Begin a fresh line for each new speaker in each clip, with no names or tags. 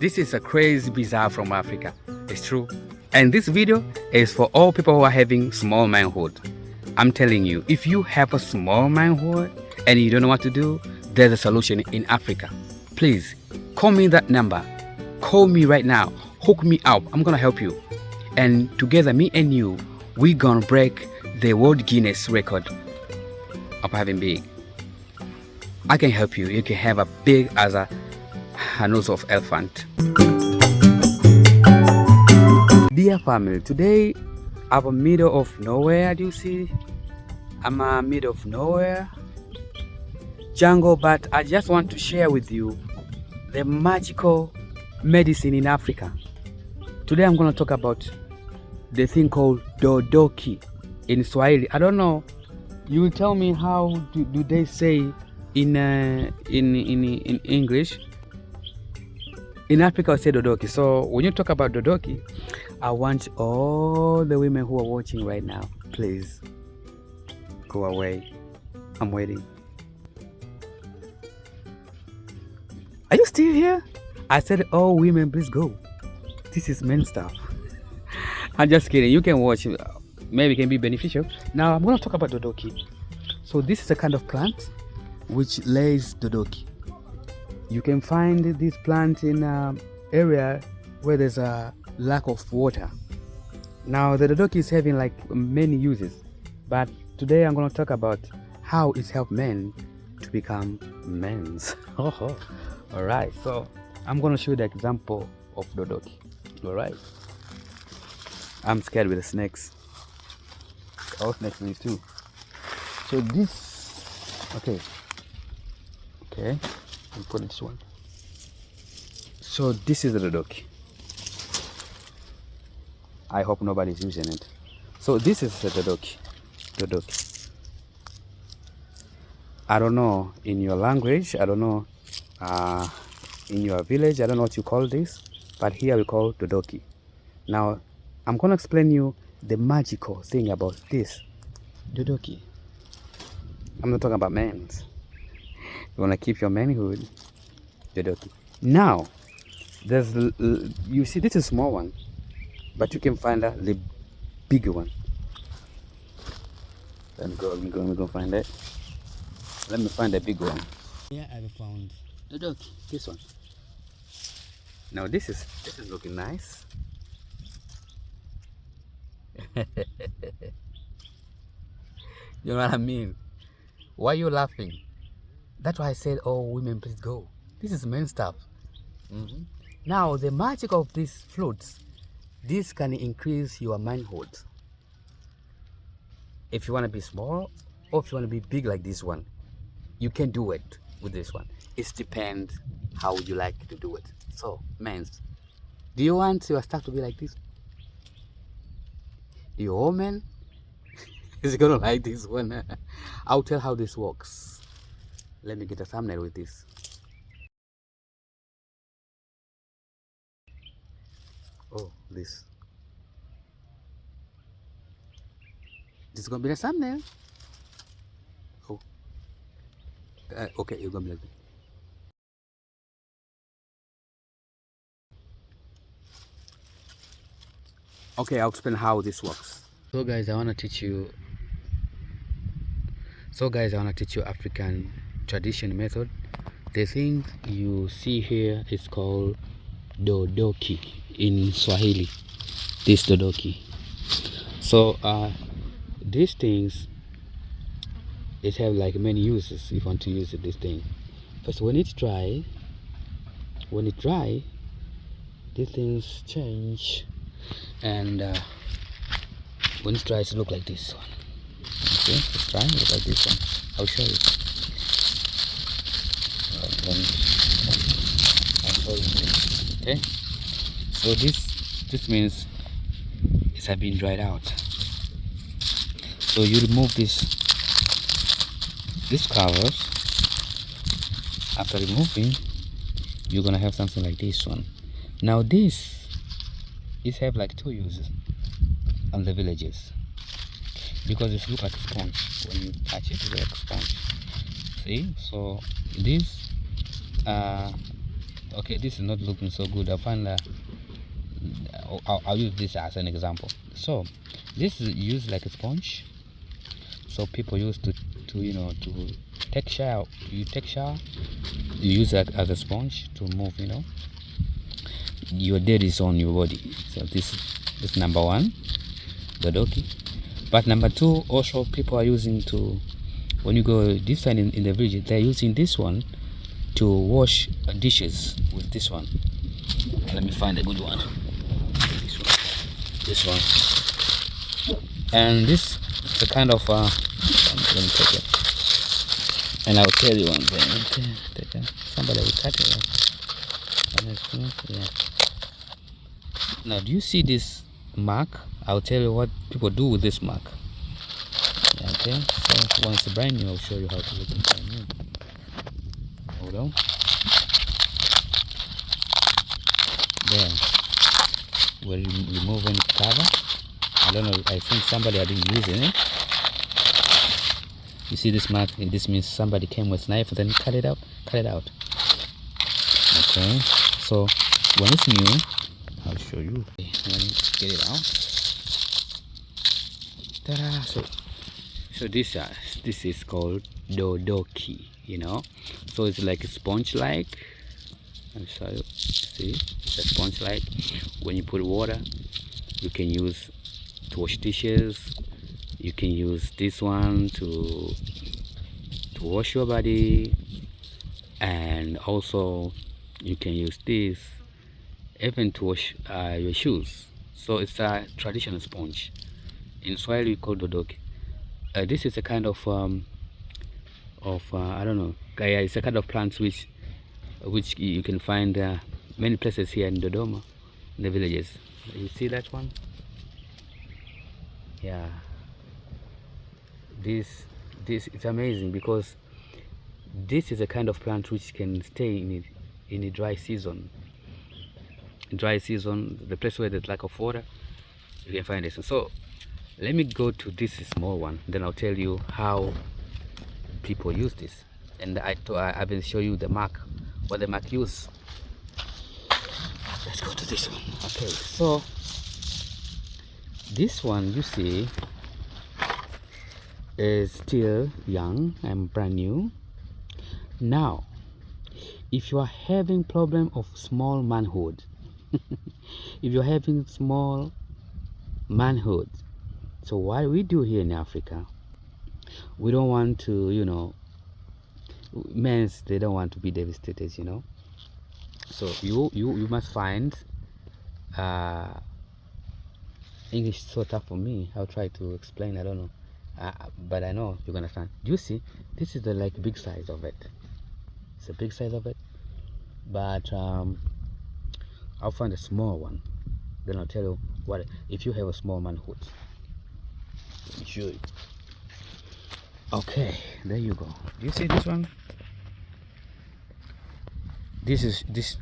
This is a crazy bizarre from Africa. It's true. And this video is for all people who are having small manhood. I'm telling you, if you have a small manhood and you don't know what to do, there's a solution in Africa. Please call me that number. Call me right now. Hook me up. I'm gonna help you. And together, me and you, we gonna break the World Guinness record of having big. I can help you. You can have a big as a nose of elephant. Dear family, today I'm in middle of nowhere. Do you see? I'm in middle of nowhere jungle, but I just want to share with you the magical medicine in Africa. Today I'm going to talk about the thing called Dodoki in Swahili. I don't know. You will tell me how do they say in English. In Africa, we say Dodoki. So when you talk about Dodoki, I want all the women who are watching right now, please go away. I'm waiting. Are you still here? I said, all women, please go. This is men stuff. I'm just kidding. You can watch. Maybe it can be beneficial. Now I'm going to talk about Dodoki. So this is a kind of plant which lays Dodoki. You can find this plant in an area where there's a lack of water. Now the Dodoki is having like many uses, but today I'm going to talk about how it's helped men to become men's. All right, so I'm going to show you the example of Dodoki. All right, I'm scared with the snakes. All snakes me too. So this, okay, I'll put this one. So this is the Dodoki. I hope nobody's using it. So this is the Dodoki. I don't know in your language, I don't know in your village, I don't know what you call this, but here we call Dodoki. Now I'm going to explain you the magical thing about this Dodoki. I'm not talking about men's. You want to keep your manhood, Dodoki. Now, there's, you see, this is a small one, but you can find the bigger one. Let me go find it. Let me find the big one. Here I found Dodoki, this one. Now this is looking nice. You know what I mean? Why are you laughing? That's why I said, oh, women, please go. This is men stuff. Now, the magic of these fruits, this can increase your manhood. If you want to be small, or if you want to be big like this one, you can do it with this one. It depends how you like to do it. So, men, do you want your stuff to be like this? The woman is gonna like this one. I'll tell how this works. Let me get a thumbnail with this. Oh, this is gonna be the thumbnail. Oh, okay, you're gonna be like that. Okay, I'll explain how this works. So guys, I wanna teach you African tradition method. The thing you see here is called Dodoki in Swahili. This Dodoki. So these things, it have like many uses if you want to use this thing. First, when it's dry, these things change, and when it's dry, it look like this one. Okay, it's dry, look like this one. I'll show you. Okay, so this means it has been dried out. So you remove this covers. After removing, you're gonna have something like this one. Now this have like two uses on the villages, because it looks like a sponge. When you touch it, it looks like a sponge. See, so this Okay, this is not looking so good. I find I'll use this as an example. So this is used like a sponge. So people used to to take shower. You take shower, you use that as a sponge to move your dirt is on your body. So this is number one, Dodoki. But number two, also people are using to, when you go this side in the village, they're using this one to wash dishes with this one. Let me find a good one. This one. And this is a kind of let me take it. And I'll tell you one thing. Okay, somebody will cut it off. Yeah. Now, do you see this mark? I'll tell you what people do with this mark. Okay, so once it's brand new, I'll show you how to look at brand new. Hold on. There. We'll remove any cover. I don't know, I think somebody had been using it. You see this mark? This means somebody came with knife and then cut it out. Okay, so when it's new, I'll show you. Let me get it out. Ta-da! So this is called Dodoki, So it's like a sponge-like. I'm sorry, see, it's a sponge-like. When you put water, you can use to wash dishes. You can use this one to wash your body, and also you can use this even to wash your shoes. So it's a traditional sponge. In Swahili we call Dodoki. This is a kind of I don't know. Yeah, it's a kind of plant which you can find many places here in Dodoma, in the villages. You see that one? Yeah. This is amazing because this is a kind of plant which can stay in a dry season. In dry season, the place where there's lack of water, you can find this. So let me go to this small one, then I'll tell you how people use this. And I will show you the mark, what the mark use. Let's go to this one. Okay, so this one you see is still young and brand new. Now, if you are having problem of small manhood, if you're having small manhood, so what we do here in Africa, we don't want to, men, they don't want to be devastated, So you must find English is so tough for me. I'll try to explain. I don't know, but I know you're gonna understand. Do you see? This is the big size of it. It's a big size of it, but I'll find a small one. Then I'll tell you what if you have a small manhood. Let me show you. Okay, there you go. Do you see this one? This is this.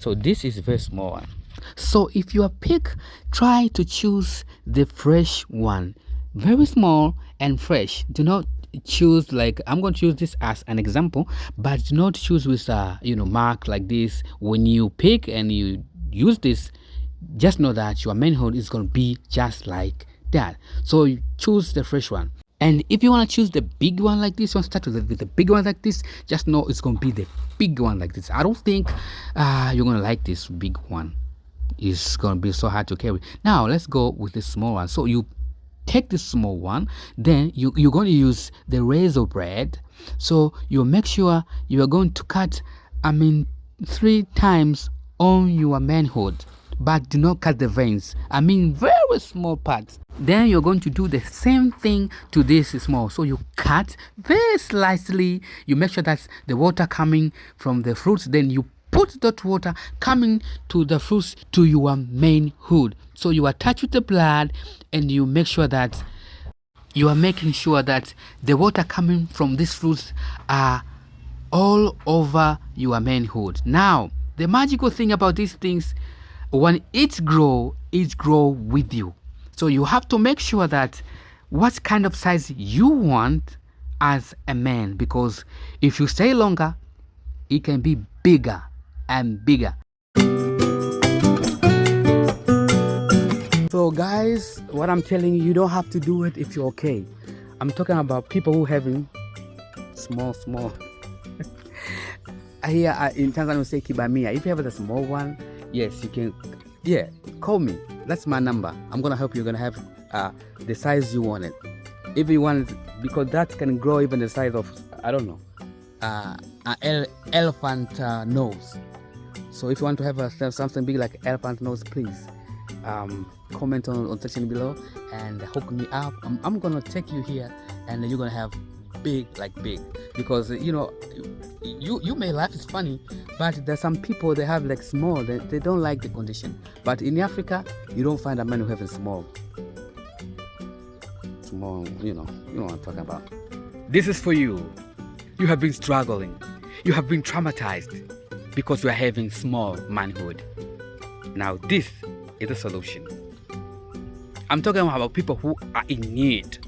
So this is a very small one. So if you are pig, try to choose the fresh one, very small and fresh. Do not choose I'm going to choose this as an example, but do not choose with mark like this. When you pick and you use this, just know that your manhood is going to be just like that. So you choose the fresh one. And if you want to choose the big one like this, you want to start with the big one like this, just know it's going to be the big one like this. I don't think you're going to like this big one. It's going to be so hard to carry. Now let's go with the small one. So you take this small one, then you're going to use the razor blade. So you make sure you are going to cut 3 times on your manhood, but do not cut the veins. Very small parts. Then you're going to do the same thing to this small. So you cut very slightly. You make sure that the water coming from the fruits, then you put that water coming to the fruits to your manhood. So you attach with the blood, and you make sure that you are making sure that the water coming from these fruits are all over your manhood. Now, the magical thing about these things, when it grow with you. So you have to make sure that what kind of size you want as a man, because if you stay longer, it can be bigger and bigger. So guys, what I'm telling you, you don't have to do it if you're okay. I'm talking about people who having small. Here in Tanzania we say kibamia. If you have a small one, yes, you can. Yeah, call me. That's my number. I'm gonna help you. You're gonna have the size you want it. If you want it, because that can grow even the size of, I don't know, an elephant nose. So if you want to have something big like elephant nose, please comment on section below and hook me up. I'm gonna take you here, and you're gonna have big, because you know, you may laugh, it's funny, but there's some people they have like small, they don't like the condition. But in Africa, you don't find a man who having small, you know what I'm talking about. This is for you. You have been struggling, you have been traumatized because you are having small manhood. Now this is the solution. I'm talking about people who are in need.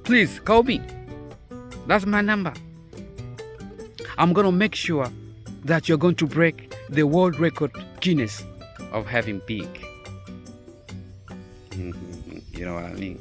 Please call me. That's my number. I'm gonna make sure that you're going to break the world record Guinness of having big. You know what I mean?